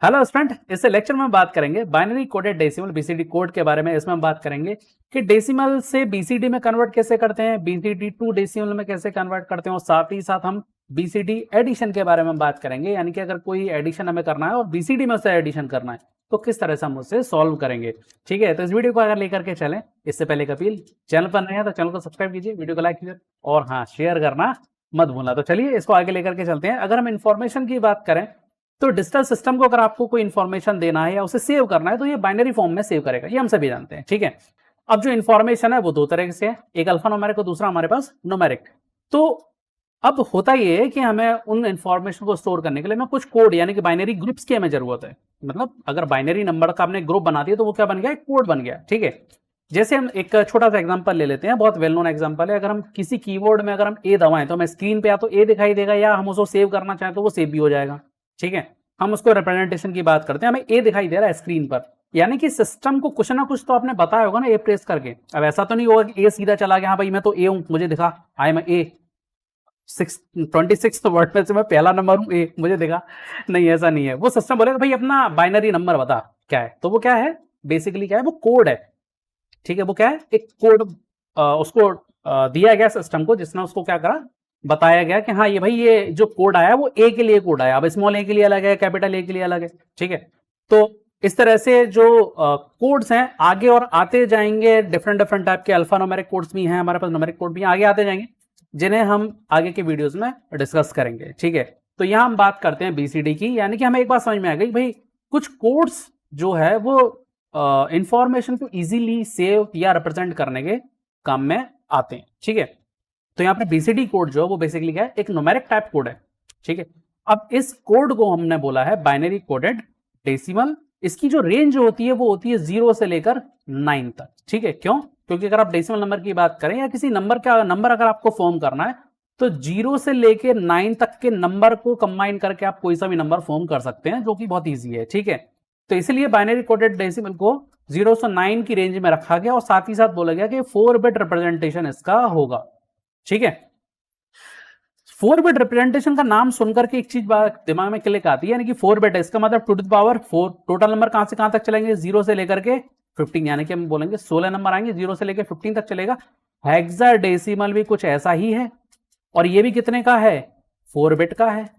Hello student, इस lecture में बात करेंगे binary coded decimal BCD code के बारे में। इसमें हम बात करेंगे कि डेसिमल से बीसीडी में कन्वर्ट कैसे करते हैं, बीसीडी टू डेसिमल में कैसे कन्वर्ट करते हैं, और साथ ही साथ हम बीसीडी एडिशन के बारे में बात करेंगे। यानी कि अगर कोई एडिशन हमें करना है और बीसीडी में उसे एडिशन करना है तो किस तरह से हम उसे सॉल्व करेंगे। ठीक है, तो इस वीडियो को अगर लेकर के चलें, इससे पहले एक अपील, चैनल पर नए हैं तो चैनल को सब्सक्राइब कीजिए, वीडियो को लाइक कीजिए और हाँ, शेयर करना मत भूलना। तो चलिए इसको आगे लेकर के चलते हैं। अगर हम इंफॉर्मेशन की बात करें तो डिजिटल सिस्टम को अगर आपको कोई इंफॉर्मेशन देना है या उसे सेव करना है तो ये बाइनरी फॉर्म में सेव करेगा, ये हम सभी जानते हैं। ठीक है, अब जो इंफॉर्मेशन है वो दो तरह से है, एक अल्फा न्यूमेरिक और दूसरा हमारे पास न्यूमेरिक। तो अब होता ये है कि हमें उन इंफॉर्मेशन को स्टोर करने के लिए हमें कुछ कोड यानी कि बाइनरी ग्रुप्स की हमें जरूरत है। मतलब अगर बाइनरी नंबर का आपने ग्रुप बना दिया तो वो क्या बन गया, एक कोड बन गया। ठीक है, जैसे हम एक छोटा सा एग्जांपल ले लेते हैं, बहुत वेल नोन एग्जांपल है। अगर हम किसी कीवर्ड में अगर हम ए दबाएं तो हमें स्क्रीन पे या तो ए दिखाई देगा या हम उसको सेव करना चाहें तो वो सेव भी हो जाएगा। ठीक है, हम उसको रिप्रेजेंटेशन की बात करते हैं, हमें ए दिखाई दे रहा है स्क्रीन पर, यानी कि सिस्टम को कुछ ना कुछ तो आपने बताया होगा ना ए प्रेस करके। अब ऐसा तो नहीं होगा कि ए सीधा चला गया, हाँ भाई मैं तो ए हूं, मुझे दिखा, आई एम ए 26 वर्ड में से मैं पहला नंबर हूं, ए मुझे दिखा। नहीं, ऐसा नहीं है। वो सिस्टम बोलेगा भाई अपना बाइनरी नंबर बता क्या है, तो वो क्या है, बेसिकली क्या है, वो कोड है। ठीक है, वो क्या है, एक कोड उसको दिया गया सिस्टम को, जिसने उसको क्या करा, बताया गया कि हाँ ये भाई ये जो कोड आया वो ए के लिए कोड आया। अब स्मॉल ए के लिए अलग है, कैपिटल ए के लिए अलग है। ठीक है, तो इस तरह से जो कोड्स हैं आगे और आते जाएंगे, डिफरेंट डिफरेंट टाइप के अल्फा न्यूमेरिक कोड्स भी हैं हमारे पास, न्यूमेरिक कोड भी आगे आते जाएंगे, जिन्हें हम आगे के वीडियोस में डिस्कस करेंगे। ठीक है, तो यहां हम बात करते हैं बीसीडी की, यानी कि हमें एक बात समझ में आ गई भाई, कुछ कोड्स जो है वो इंफॉर्मेशन को इजीली सेव या रिप्रेजेंट करने के काम में आते हैं। ठीक है, तो यहाँ पे बीसीडी कोड जो है वो बेसिकली क्या है, एक न्यूमेरिक टाइप कोड है। ठीक है, अब इस कोड को हमने बोला है बाइनरी कोडेड डेसिमल। इसकी जो रेंज होती है वो होती है 0 से लेकर 9 तक। ठीक है, क्यों? क्योंकि अगर आप डेसिमल नंबर की बात करें या किसी नंबर का नंबर अगर आपको फॉर्म करना है तो 0 से लेकर 9 तक के नंबर को कंबाइन करके आप कोई सा भी नंबर फॉर्म कर सकते हैं, जो कि बहुत ईजी है। ठीक है, तो इसलिए बाइनरी कोडेड डेसिमल को 0 से 9 की रेंज में रखा गया और साथ ही साथ बोला गया कि 4 बिट रिप्रेजेंटेशन इसका होगा। ठीक है, 4 बिट रिप्रेजेंटेशन का नाम सुनकर के एक चीज दिमाग में क्लिक आती है, यानी कि 4 बिट है, इसका मतलब to the power 4। Total number कहां से कहां तक चलेंगे, 0 से लेकर के 15, यानी कि हम बोलेंगे 16 नंबर आएंगे, 0 से लेकर 15 तक चलेगा। हेक्साडेसिमल भी कुछ ऐसा ही है, और ये भी कितने का है, 4 बिट का है।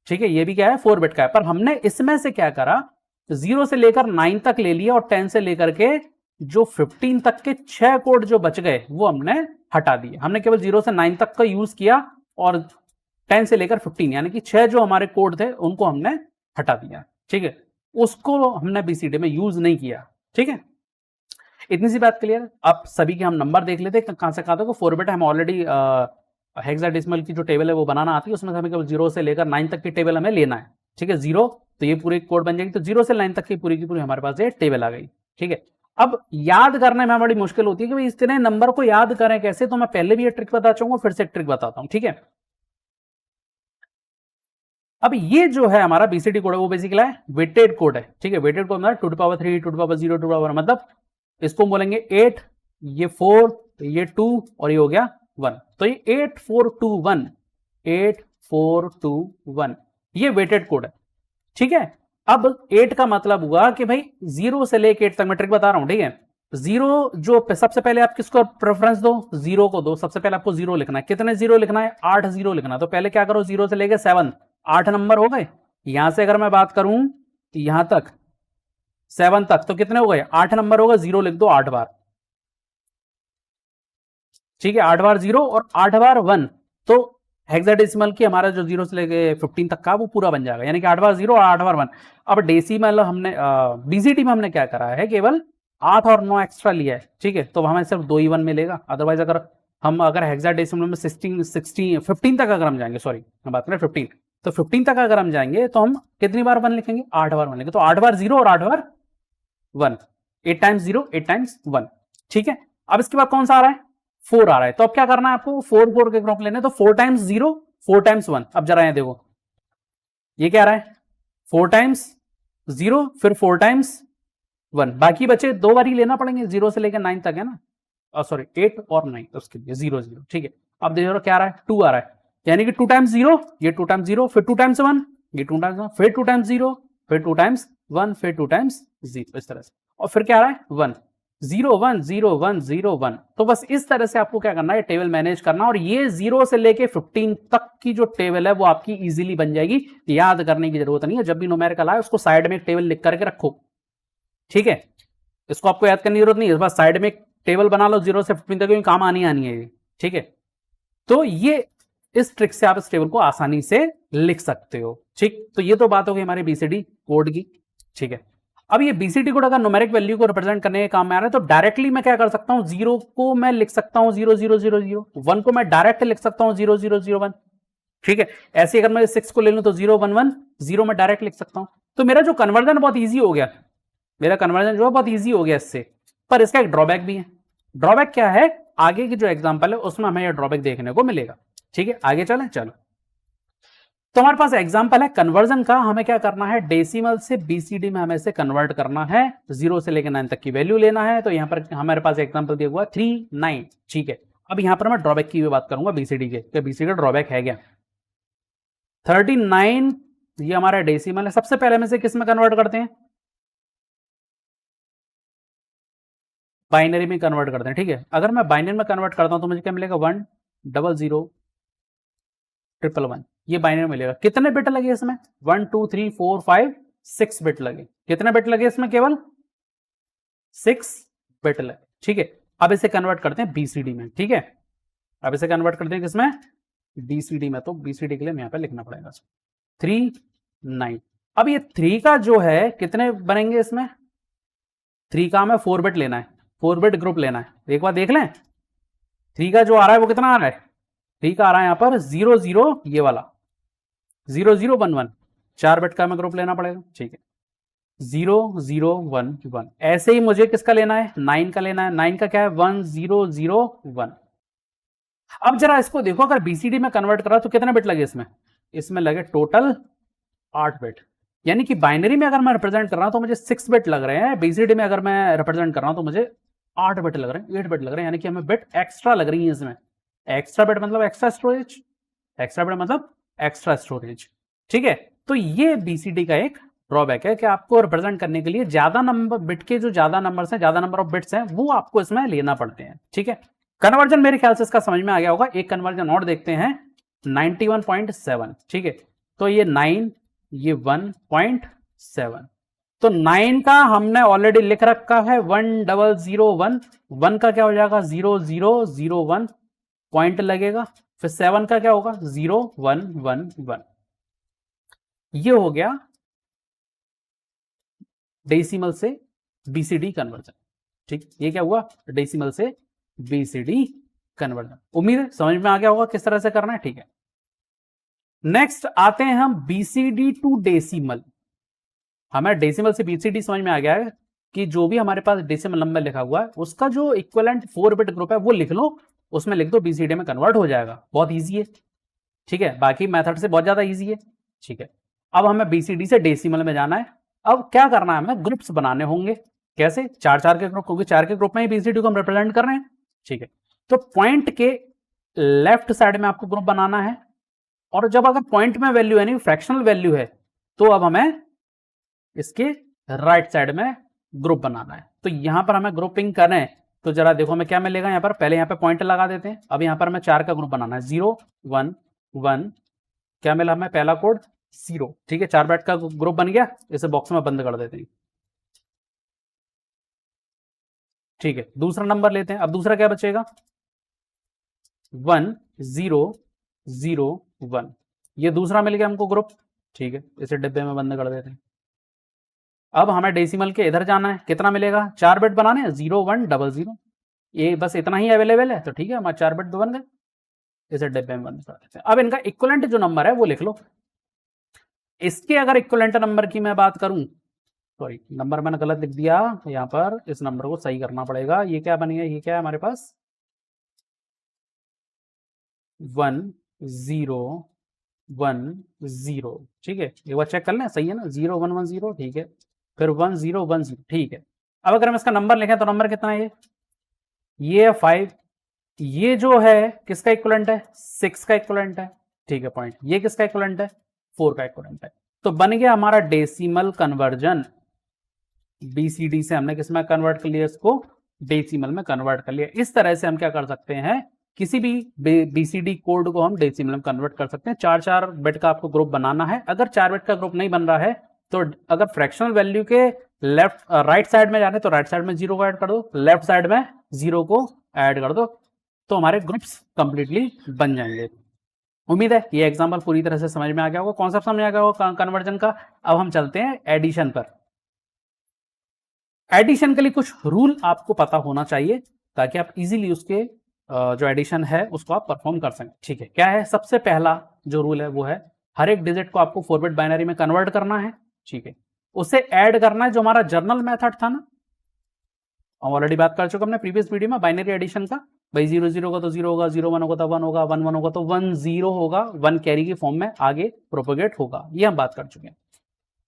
ठीक है, ये भी क्या है, 4 बिट का है। पर हमने इसमें से क्या करा, 0 से लेकर 9 तक ले लिया और 10 से लेकर के जो 15 तक के 6 कोड जो बच गए वो हमने हटा दिए। हमने केवल 0 से 9 तक का यूज किया और 10 से लेकर 15 यानी कि 6 जो हमारे कोड थे उनको हमने हटा दिया। ठीक है, उसको हमने बीसीडी में यूज नहीं किया। ठीक है, इतनी सी बात क्लियर। अब सभी के हम नंबर देख लेते हैं कहां से कहां तक। 4 बिट हम ऑलरेडी हेक्साडेसिमल की जो टेबल है वो बनाना आती है, उसमें हमें केवल 0 से लेकर 9 तक की टेबल हमें लेना है। ठीक है, 0 तो ये पूरी कोड बन जाएगी, तो 0 से 9 तक की पूरी हमारे पास ये टेबल आ गई। ठीक है, अब याद करने में बड़ी मुश्किल होती है कि भाई इतने नंबर को याद करें कैसे, तो मैं पहले भी ये ट्रिक बता चाहूंगा, फिर से एक ट्रिक बताता हूं। ठीक है, अब ये जो है हमारा बीसीडी कोड है वो बेसिकली है वेटेड कोड है। ठीक है, वेटेड कोड मतलब 2 to the power 3, 2 to the power 0, 2 to the power, मतलब इसको बोलेंगे 8, ये 4, ये 2 और ये हो गया 1, तो ये 8 4 2 1, 8 4 2 1, ये वेटेड कोड है। ठीक है, अब 8 का मतलब हुआ कि भाई 0 से लेके 8 तक, मैं ट्रिक बता रहा हूं। ठीक है, 0 जो सबसे पहले आप किसको प्रेफरेंस दो, 0 को दो। सबसे पहले आपको 0 लिखना है, कितने 0 लिखना है, 8 0 लिखना है। तो पहले क्या करो, 0 से लेके 7, 8 नंबर हो गए। यहां से अगर मैं बात करूं तो यहां तक 7 तक तो कितने हो गए, 8 नंबर होगा। 0 लिख दो 8 बार। ठीक है, 8 बार 0 और 8 बार 1, तो हेक्साडेसिमल की हमारा जो 0 से लेके 15 तक का वो पूरा बन जाएगा, यानी कि 8 बार 0 और 8 बार 1। अब डेसिमल हमने बीसीडी में हमने क्या करा है, केवल 8 और 9 एक्स्ट्रा लिया है। ठीक है, तो हमें सिर्फ 2 ही 1 मिलेगा। अदरवाइज अगर हेक्साडेसिमल में 15 तक अगर हम जाएंगे, सॉरी मैं बात करें 15, तो 15 तक अगर हम जाएंगे तो हम कितनी बार 1 लिखेंगे, 8 बार 1 लिखेंगे। तो 8 बार 0 और 8 बार 1, 8 टाइम्स 0 8 टाइम्स 1। ठीक है, अब इसके बाद कौन सा आ रहा है, 4 आ रहा है। तो अब क्या करना है आपको, 4 4 के ग्रुप लेने, तो 4 टाइम्स 0 4 टाइम्स 1। अब जरा यहां देखो, ये क्या आ रहा है, 4 टाइम्स 0 फिर 4 टाइम्स 1, बाकी बचे 2 बार ही लेना पड़ेंगे, 0 से लेकर 9 तक है ना, सॉरी 8 और 9, तो उसके लिए 0 0। ठीक है, अब देखो क्या आ रहा है, 2 आ रहा है, यानी कि 2 टाइम्स 0 ये 2 टाइम्स 0, फिर 2 टाइम्स 1 ये 2 टाइम्स 1, फिर 2 टाइम्स 0 फिर 2 टाइम्स 1, फिर 2 टाइम्स 0, इस तरह से। और फिर क्या आ रहा है 1 0 1 0 1 0 1। तो बस इस तरह से आपको क्या करना है, टेबल मैनेज करना, और ये 0 से लेके 15 तक की जो टेबल है वो आपकी इजीली बन जाएगी। याद करने की जरूरत नहीं है, जब भी न्यूमेरिकल आए उसको साइड में एक टेबल लिख करके रखो, ठीक है। इसको आपको याद करने की जरूरत नहीं है, बस साइड में एक टेबल बना लो 0 से 15 तक, क्योंकि काम आनी है ये, ठीक है। तो ये इस ट्रिक से आप इस टेबल को आसानी से लिख सकते हो, ठीक। तो ये तो बात हो गई हमारे बीसीडी कोड की, ठीक है। अब ये बीसीडी कोड अगर न्यूमेरिक वैल्यू को रिप्रेजेंट करने के काम में आ रहा है, तो डायरेक्टली मैं क्या कर सकता हूं, 0 को मैं लिख सकता हूं 0 0 0 0, 1 को मैं डायरेक्ट लिख सकता हूं 0 0 0 1, ठीक है। ऐसे अगर मैं 6 को ले लूं तो 0 1 1 0 में डायरेक्ट लिख सकता हूं। तो मेरा जो कन्वर्जन बहुत ईजी हो गया, मेरा कन्वर्जन जो है बहुत ईजी हो गया इससे। पर इसका एक ड्रॉबैक भी है। ड्रॉबैक क्या है, आगे की जो एग्जांपल है उसमें हमें यह ड्रॉबैक देखने को मिलेगा, ठीक है। आगे चलें, चलो। तो हमारे पास एग्जांपल है कन्वर्जन का, हमें क्या करना है, डेसिमल से बीसीडी में हमें इसे कन्वर्ट करना है, 0 से लेकर 9 तक की वैल्यू लेना है। तो यहां पर हमारे पास एग्जांपल दिया हुआ 3 9, ठीक है। अब यहां पर मैं ड्रॉबैक की भी बात करूंगा बीसीडी के, कि बीसीडी का ड्रॉबैक है क्या। 39 ये हमारा डेसिमल है, सबसे पहले में से किस में कन्वर्ट करते हैं, बाइनरी में कन्वर्ट करते हैं, ठीक है। अगर मैं बाइनरी में कन्वर्ट करता हूं तो मुझे क्या मिलेगा, 1 0 0 1 1 1, ये बाइनरी मिलेगा। कितने बिट लगे इसमें, 1 2 3 4 5 6 बिट लगे। कितने बिट लगे इसमें, केवल 6 बिट लगे, ठीक है। अब इसे कन्वर्ट करते हैं बीसीडी में, ठीक है। अब इसे कन्वर्ट करते हैं किसमें, बीसीडी में। तो बीसीडी के लिए यहां पे लिखना पड़ेगा 3 9। अब ये 3 का जो है कितने बनेंगे इसमें, 3 का हमें 4 बिट लेना है, 4 बिट ग्रुप लेना है। एक बार देख लें, 3 का जो आ रहा है वो कितना आ रहा है, 3 का आ रहा है यहां पर 0 0, ये वाला 0 0 1 1, 4 बिट का हमें ग्रुप लेना पड़ेगा, ठीक है। 0 0 1 1। ऐसे ही मुझे किसका लेना है, 9 का लेना है। 9 का क्या है, 1 0 0 1। अब जरा इसको देखो, अगर बीसीडी में कन्वर्ट करा तो कितने बिट लगे इसमें, इसमें लगे टोटल 8 बिट। यानी कि बाइनरी में अगर मैं रिप्रेजेंट कर रहा हूं तो मुझे 6 बिट लग रहे हैं, बीसीडी में अगर मैं रिप्रेजेंट कर रहा हूं तो मुझे 8 बिट लग रहे हैं, 8 बिट लग रहे हैं। यानी कि हमें बिट एक्स्ट्रा लग रही है इसमें। एक्स्ट्रा बिट मतलब एक्स्ट्रा स्टोरेज, एक्स्ट्रा बिट मतलब एक्स्ट्रा स्टोरेज, ठीक है। तो ये बीसीडी का एक ड्रॉबैक है कि आपको रिप्रेजेंट करने के लिए ज्यादा नंबर बिट के जो ज्यादा नंबर्स हैं, ज्यादा नंबर ऑफ बिट्स हैं, वो आपको इसमें लेना पड़ते हैं, ठीक है। कन्वर्जन मेरे ख्याल से इसका समझ में आ गया होगा। एक कन्वर्जन और देखते हैं, 91.7, ठीक है। तो ये 9, ये 1.7। तो 9 का हमने ऑलरेडी लिख रखा है 1 0 0 1, 1 का क्या हो जाएगा 0 0 0 1 पॉइंट लगेगा, फिर 7 का क्या होगा 0 1 1 1। ये हो गया डेसिमल से बीसीडी कन्वर्जन, ठीक। ये क्या हुआ, डेसिमल से बीसीडी कन्वर्जन। उम्मीद है समझ में आ गया होगा किस तरह से करना है, ठीक है। नेक्स्ट आते हैं हम बीसीडी टू डेसिमल। हमें डेसिमल से बीसीडी समझ में आ गया है कि जो भी हमारे पास डेसिमल नंबर लिखा हुआ है उसका जो इक्विवेलेंट 4 बिट ग्रुप है वो लिख लो, उसमें लिख दो, बीसीडी में कन्वर्ट हो जाएगा। बहुत इजी है, ठीक है। बाकी मेथड से बहुत ज्यादा इजी है, ठीक है। अब हमें बीसीडी से डेसिमल में जाना है। अब क्या करना है, हमें ग्रुप्स बनाने होंगे। कैसे, 4 4 के ग्रुप, क्योंकि 4 के ग्रुप में ही बीसीडी को हम रिप्रेजेंट कर रहे हैं, ठीक है। तो पॉइंट के लेफ्ट साइड में आपको ग्रुप बनाना है, और जब अगर पॉइंट में वैल्यू है, नहीं फ्रैक्शनल वैल्यू है, तो अब हमें इसके राइट साइड में ग्रुप बनाना है। तो यहां पर हमें ग्रुपिंग करें तो जरा देखो हमें क्या मिलेगा। यहां पर पहले यहां पे पॉइंट लगा देते हैं। अब यहां पर हमें 4 का ग्रुप बनाना है, 0 1 1, क्या मिला हमें, पहला कोड 0, ठीक है। 4 बिट का ग्रुप बन गया, इसे बॉक्स में बंद कर देते हैं, ठीक है। दूसरा नंबर लेते हैं। अब दूसरा क्या बचेगा, 1 0 0 1, ये दूसरा मिल गया हमको ग्रुप, ठीक है। इसे डिब्बे में बंद कर देते हैं। अब हमें डेसिमल के इधर जाना है, कितना मिलेगा, 4 बिट बनाने हैं, 0 1 0 0, ये बस इतना ही अवेलेबल है, तो ठीक है, हमारे 4 बिट बन गए। इसे डिब्बे में बंद कर देते हैं। अब इनका इक्विवेलेंट जो नंबर है वो लिख लो। इसके अगर इक्विवेलेंट नंबर की मैं बात करूं, सॉरी नंबर मैंने गलत लिख दिया यहां पर, इस नंबर को सही करना पड़ेगा। ये क्या बनेगा, ये क्या है हमारे पास, 1 0 1 0, ठीक है। एक बार चेक कर लें, सही है ना, 0 1 1 0, ठीक है। फिर 1 0 1 0, ठीक है। अब अगर हम इसका नंबर लिखें तो नंबर कितना है, ये 5। ये जो है किसका इक्विवेलेंट है, 6 का इक्विवेलेंट है, ठीक है। पॉइंट, ये किसका इक्विवेलेंट है, 4 का इक्विवेलेंट है। तो बन गया हमारा डेसिमल कन्वर्जन। बीसीडी से हमने किस में कन्वर्ट कर लिया, इसको डेसिमल में कन्वर्ट कर लिया। इस तरह से हम क्या कर सकते हैं, किसी भी बीसीडी कोड को हम डेसिमल में कन्वर्ट कर सकते हैं। 4-4 बिट का आपको ग्रुप बनाना है। अगर 4 बिट का ग्रुप नहीं बन रहा है तो अगर फ्रैक्शनल वैल्यू के राइट साइड में जाने तो राइट साइड में 0 को ऐड कर दो, लेफ्ट साइड में 0 को ऐड कर दो, तो हमारे ग्रुप्स कंप्लीटली बन जाएंगे। उम्मीद है ये एग्जांपल पूरी तरह से समझ में आ गया होगा, कॉन्सेप्ट समझ में आ गया होगा कन्वर्जन का। अब हम चलते हैं एडिशन पर। एडिशन के लिए कुछ रूल आपको पता होना चाहिए ताकि आप इजीली उसके जो एडिशन है उसको आप परफॉर्म कर सकें। ठीक है, क्या है? सबसे पहला जो रूल है वो है हर एक डिजिट को आपको 4 बिट बाइनरी में कन्वर्ट करना है। ठीक है, उसे ऐड करना है, जो हमारा जर्नल मेथड था ना, ऑलरेडी बात कर चुके हमने प्रीवियस वीडियो में बाइनरी एडिशन का। भाई 0-0 होगा तो 0 होगा, 0-1 होगा तो 1 होगा, 1-1 होगा तो 1-0 होगा, 1 कैरी की फॉर्म में आगे प्रोपोगेट होगा। ये हम बात कर चुके हैं।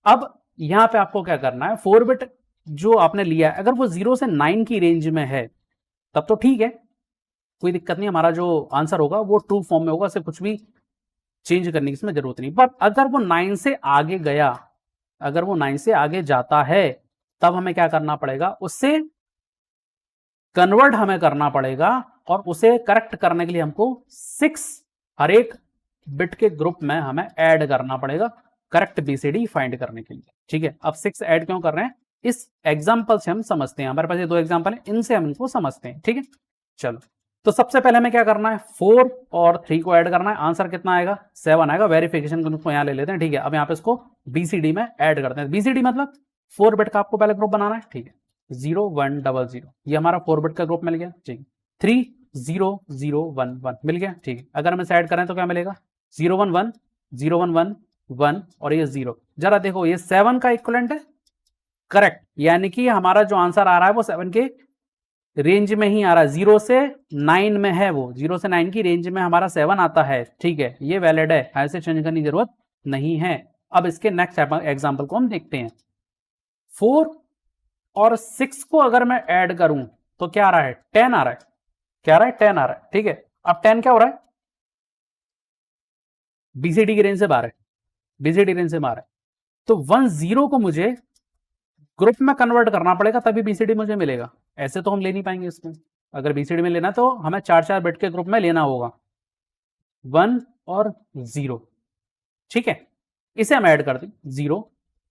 अब यहां पे आपको क्या करना है, 4 बिट जो आपने लिया है अगर वो 0 से 9 की रेंज में है तब तो ठीक है, कोई दिक्कत नहीं, हमारा जो आंसर होगा वो ट्रू फॉर्म में होगा, से कुछ भी चेंज करने की इसमें जरूरत नहीं। बट अगर वो 9 से आगे गया, अगर वो 9 से आगे जाता है तब हमें क्या करना पड़ेगा, उससे कन्वर्ट हमें करना पड़ेगा। और उसे करेक्ट करने के लिए हमको 6 हर एक बिट के ग्रुप में हमें ऐड करना पड़ेगा करेक्ट बीसीडी फाइंड करने के लिए। ठीक है, अब 6 ऐड क्यों कर रहे हैं इस एग्जाम्पल से हम समझते हैं। हमारे पास ये 2 एग्जाम्पल है, इनसे हम इनको समझते हैं। ठीक है, चलो तो सबसे पहले हमें क्या करना है, 4 और 3 को ऐड करना है। आंसर कितना आएगा, 7 आएगा। वेरिफिकेशन को यहां ले लेते हैं। ठीक है, अब यहाँ पे इसको बीसीडी में ऐड करते हैं। बीसीडी मतलब 4 बिट का आपको पहले ग्रुप बनाना है। ठीक है, 0 1 0 0 ये हमारा 4 बिट का ग्रुप मिल गया। ठीक है, 3 0 0 1 1 मिल गया। ठीक है, अगर हम इसे ऐड करें तो क्या मिलेगा, 0 1 1 0 1 1 1 और ये 0। जरा देखो ये 7 का इक्विवेलेंट है, करेक्ट, यानी कि हमारा जो आंसर आ रहा है वो 7 के रेंज में ही आ रहा है। 0 से 9 में है, वो 0 से 9 की रेंज में हमारा 7 आता है। ठीक है, ये वैलिड है, ऐसे चेंज करने की जरूरत नहीं है। अब इसके नेक्स्ट एग्जांपल को हम देखते हैं। 4 और 6 को अगर मैं ऐड करूं तो क्या आ रहा है, 10 आ रहा है। क्या आ रहा है, 10 आ रहा है। ठीक है, अब 10 क्या हो रहा है, बीसीडी की रेंज से बाहर है, बीसीडी रेंज से बाहर है। तो 1 0 को मुझे ग्रुप में कन्वर्ट करना पड़ेगा तभी बीसीडी मुझे मिलेगा, ऐसे तो हम ले नहीं पाएंगे इसमें। अगर बीसीडी में लेना तो हमें 4-4 बिट के ग्रुप में लेना होगा, 1 और 0। ठीक है, इसे हम ऐड कर दें, 0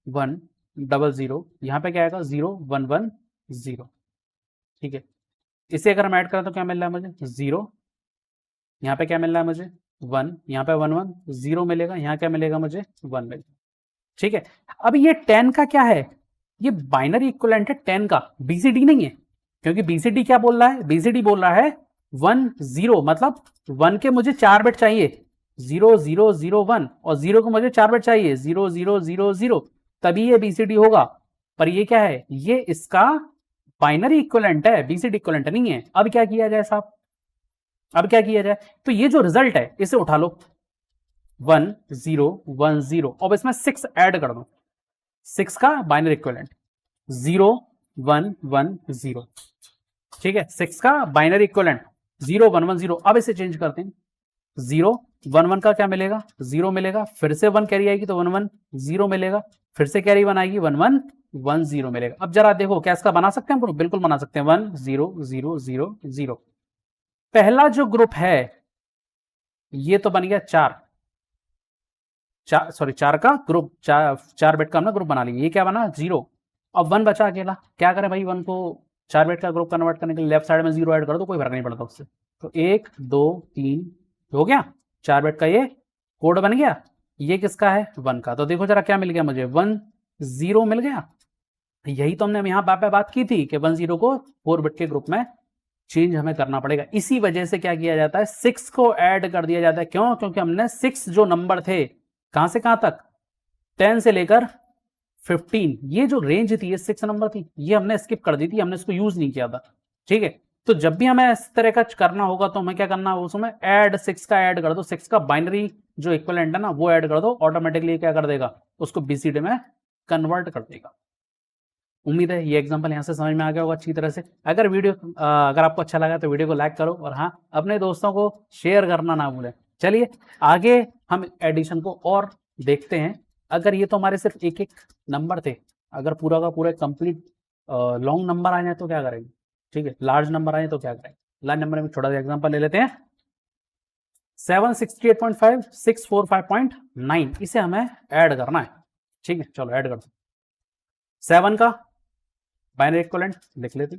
1 0 0, यहां पे क्या आएगा, 0 1 1 0। ठीक है, इसे अगर हम ऐड करें तो क्या मिल रहा है मुझे, 0, यहां पे क्या मिल रहा है मुझे, 1, यहां पे 1 1 0 मिलेगा, यहां क्या मिलेगा मुझे, 1 मिलेगा। ठीक है, अब ये 10 का क्या है, ये बाइनरी इक्विवेलेंट है 10 का, बीसीडी नहीं है। क्योंकि बीसीडी क्या बोल रहा है, बीसीडी बोल रहा है 1 0, मतलब 1 के मुझे 4 बिट चाहिए, 0 0 0 1, और 0 को मुझे 4 बिट चाहिए, 0 0 0 0, तभी ये बीसीडी होगा। पर ये क्या है, ये इसका बाइनरी इक्विवेलेंट है, बीसीडी इक्विवेलेंट नहीं है। अब क्या किया जाए साहब, अब क्या किया जाए, तो ये जो रिजल्ट है इसे उठा लो, 1 0 1 0, अब इसमें 6 ऐड कर दो, 6 का बाइनरी इक्विवेलेंट 0 1 1 0। ठीक है, 6 का बाइनरी इक्विवेलेंट 0 1 1 0। अब इसे चेंज करते हैं, 0 1 1 का क्या मिलेगा, 0 मिलेगा, फिर से 1 कैरी आएगी तो 1 1 0 मिलेगा, फिर से कैरी 1 आएगी, 1 1 1 0 मिलेगा। अब जरा देखो क्या इसका बना सकते हैं ग्रुप, बिल्कुल बना सकते हैं, 1 0 0 0 0। पहला जो ग्रुप है ये तो बन गया 4 का ग्रुप, 4 बिट का हमने ग्रुप बना लिया। ये क्या बना, 0। अब 1 बचा अकेला, क्या करें भाई, 1 को 4 बिट का ग्रुप कन्वर्ट करने के लिए लेफ्ट साइड में 0 ऐड कर दो, कोई फर्क नहीं पड़ता उससे। तो 1 2 3 हो गया, 4 बिट का ये कोड बन गया। ये किसका है, 1 का। तो देखो जरा क्या मिल गया मुझे, 1 0 मिल गया। यही तो हमने यहाँ पे बात की थी कि 1 0 को 4 बिट के ग्रुप में चेंज हमें करना पड़ेगा। इसी वजह से क्या किया जाता है, 6 को ऐड कर दिया जाता है। क्यों, क्योंकि हमने 6 जो नंबर थे कहां से कहां तक, 10 से लेकर 15, ये जो रेंज थी ये 6 नंबर थी, ये हमने स्किप कर दी थी, हमने इसको यूज नहीं किया था। ठीक है, तो जब भी हमें इस तरह का करना होगा तो हमें क्या करना है, उसमें ऐड 6 का ऐड कर दो, 6 का बाइनरी जो इक्विवेलेंट है ना वो ऐड कर दो, ऑटोमेटिकली क्या कर देगा, उसको बीसीडी में कन्वर्ट कर देगा। उम्मीद है ये एग्जांपल यहाँ से समझ में आ गया होगा अच्छी तरह से। अगर अगर आपको अच्छा लगा तो वीडियो को लाइक करो, और हाँ अपने दोस्तों को शेयर करना ना भूलें। चलिए आगे हम एडिशन को और देखते हैं। अगर ये तो हमारे सिर्फ एक एक नंबर थे, अगर पूरा का पूरा कंप्लीट लॉन्ग नंबर आ जाए तो क्या करेंगे, ठीक है, लार्ज नंबर आए तो क्या करेंगे। लार्ज नंबर में छोटा सा एग्जांपल ले लेते हैं, 768.5 645.9, इसे हमें ऐड करना है, ठीक है, चलो ऐड कर दो। 7 का बाइनरी इक्विवेलेंट लिख लेते,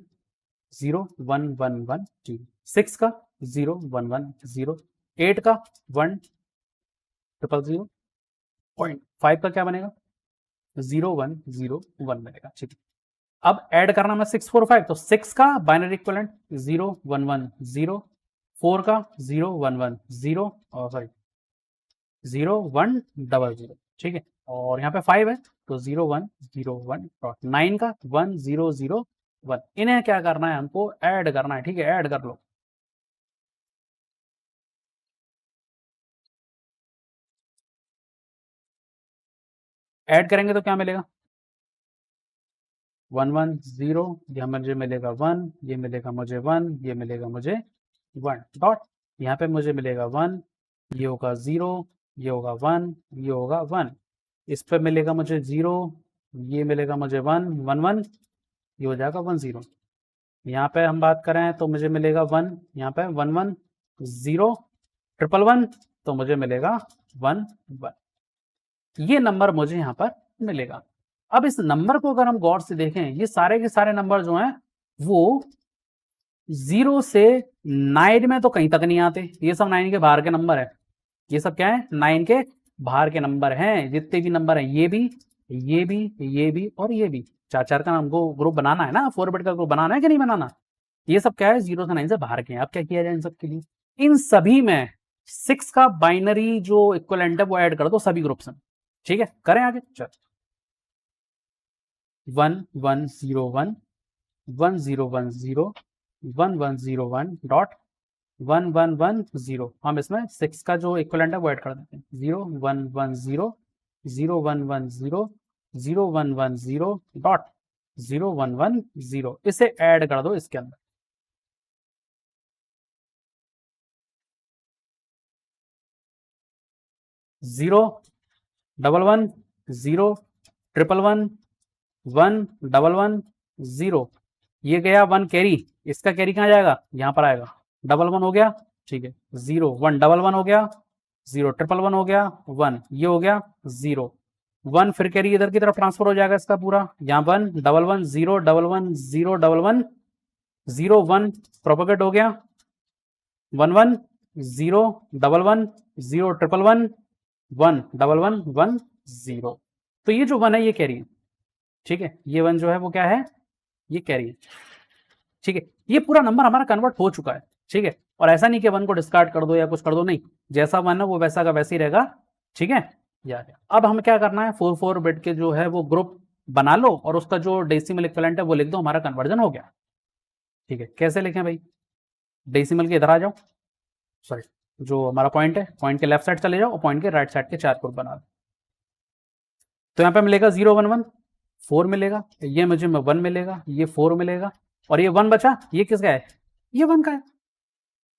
0 1 1 1 0, 6 का 0 1 1 0, 8 का 1 0 0 पॉइंट, 5 का क्या बनेगा 0 1 0 1 बनेगा, ठीक है। अब ऐड करना मैं 6 4 5, तो 6 का बाइनरी इक्विवेलेंट 0 1 1 0, 4 का 0 1 1 0 और सॉरी 0 1 0 0, ठीक है। और यहाँ पे 5 है तो 0 1 0 1 डॉट, 9 का 1 0 0 1, इन्हें क्या करना है, हमको ऐड करना है, ठीक है, ऐड कर लो। ऐड करेंगे तो क्या मिलेगा 1 1 0, यह मुझे मिलेगा 1, ये मिलेगा मुझे 1, ये मिलेगा मुझे 1 डॉट, यहाँ पे मुझे मिलेगा 1, ये होगा 0, ये होगा 1, ये होगा 1, इस पे मिलेगा मुझे 0, ये मिलेगा मुझे 1 1 1, ये हो जाएगा 1 0। यहाँ पे हम बात करें तो मुझे मिलेगा 1, यहाँ पे 1 1 0 1 1 तो मुझे मिलेगा 1 1, ये नंबर मुझे यहाँ पर मिलेगा। अब इस नंबर को अगर हम गौर से देखें, ये सारे के सारे नंबर जो हैं वो 0 से 9 में तो कहीं तक नहीं आते, ये सब 9 के बाहर के नंबर है, ये सब क्या है 9 के बाहर के नंबर हैं, जितने भी नंबर हैं, ये भी ये भी ये भी और ये भी, 4 का हमको ग्रुप बनाना है ना, 4 बिट का ग्रुप बनाना है कि नहीं बनाना, ये सब क्या है 0 से 9 से बाहर के हैं। अब क्या किया जाए इन सब के लिए, इन सभी में 6 का बाइनरी जो इक्विवेलेंट है वो ऐड कर दो सभी ग्रुप्स में, ठीक है, करें आगे, चल 1 1 0 1 1 0 1 0 1 1 0 1 डॉट 1 1 1 0, हम इसमें 6 का जो इक्विवेलेंट है वो ऐड कर देते हैं, 0 1 1 0 0 1 1 0 0 1 1 0 डॉट 0 1 1 0, इसे ऐड कर दो इसके अंदर, 0 1 1 0 1 1 1 1 1 0, ये गया 1 कैरी, इसका कैरी कहाँ जाएगा, यहाँ पर आएगा, 1 1 हो गया, ठीक है, 0 1 1 1 हो गया, 0 1 1 हो गया, 1 ये हो गया 0 1, फिर कैरी इधर की तरफ ट्रांसफर हो जाएगा इसका पूरा, यहाँ 1 1 1 0 1 1 0 1 1 0 1 प्रोपोगेट हो गया, 1 1 0 1 1 0 1 1 1 1 1 1 0, तो ये जो 1 है ये कैरी है, ठीक है, ये 1 जो है वो क्या है, ये कैरी है, ठीक है, ये पूरा नंबर हमारा कन्वर्ट हो चुका है, ठीक है। और ऐसा नहीं कि 1 को डिस्कार्ड कर दो या कुछ कर दो, नहीं, जैसा 1 है वो वैसा का वैसे ही रहेगा, ठीक है। यार अब हमें क्या करना है, 4 बिट के जो है वो ग्रुप बना लो और उसका जो डेसिमल इक्विवेलेंट है वो लिख दो, हमारा कन्वर्जन हो गया, ठीक है। कैसे लिखें भाई, डेसिमल के इधर आ जाओ, सॉरी जो हमारा पॉइंट है, पॉइंट के लेफ्ट साइड चले जाओ और पॉइंट के राइट साइड के 4 ग्रुप बना दो, तो यहाँ पे मिलेगा 0 1 1 4 मिलेगा, ये मुझे 1 मिलेगा, ये 4 मिलेगा, और ये 1 बचा, ये किसका है, ये 1 का है,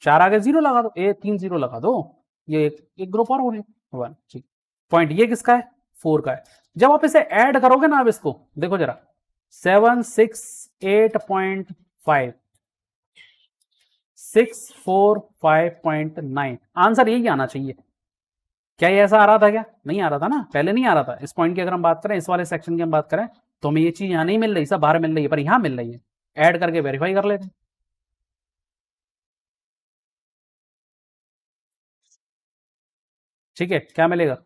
4 आगे 0 लगा दो, 3 0 लगा दो, ये एक ग्रुप और हो गया 1, ठीक। पॉइंट ये किसका है, 4 का है। जब आप इसे ऐड करोगे ना, अब इसको देखो जरा, 768.5 645.9, आंसर यही आना चाहिए। क्या ये ऐसा आ रहा था, क्या नहीं आ रहा था ना, पहले नहीं आ रहा था। इस पॉइंट की अगर हम बात करें, इस वाले सेक्शन की हम बात करें, तो हमें ये चीज यहाँ नहीं मिल रही, सब बाहर मिल रही है, पर यहाँ मिल रही है, ऐड करके वेरीफाई कर लेते हैं, ठीक है, क्या मिलेगा,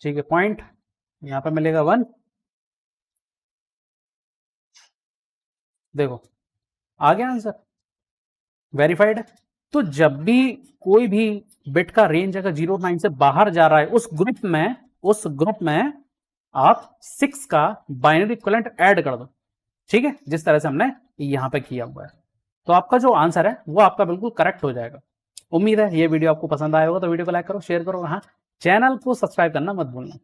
ठीक है, पॉइंट यहाँ पे मिलेगा 1, देखो आ गया आंसर, वेरीफाइड है। तो जब भी कोई भी बिट का रेंज अगर 0 9 से बाहर जा रहा है, उस ग्रुप में आप 6 का बाइनरी इक्विवेलेंट ऐड कर दो, ठीक है, जिस तरह से हमने यहां पे किया हुआ है, तो आपका जो आंसर है वो आपका बिल्कुल करेक्ट हो जाएगा। उम्मीद है ये वीडियो आपको पसंद आया होगा, तो वीडियो को लाइक करो, शेयर करो, हाँ चैनल को सब्सक्राइब करना मत भूलना।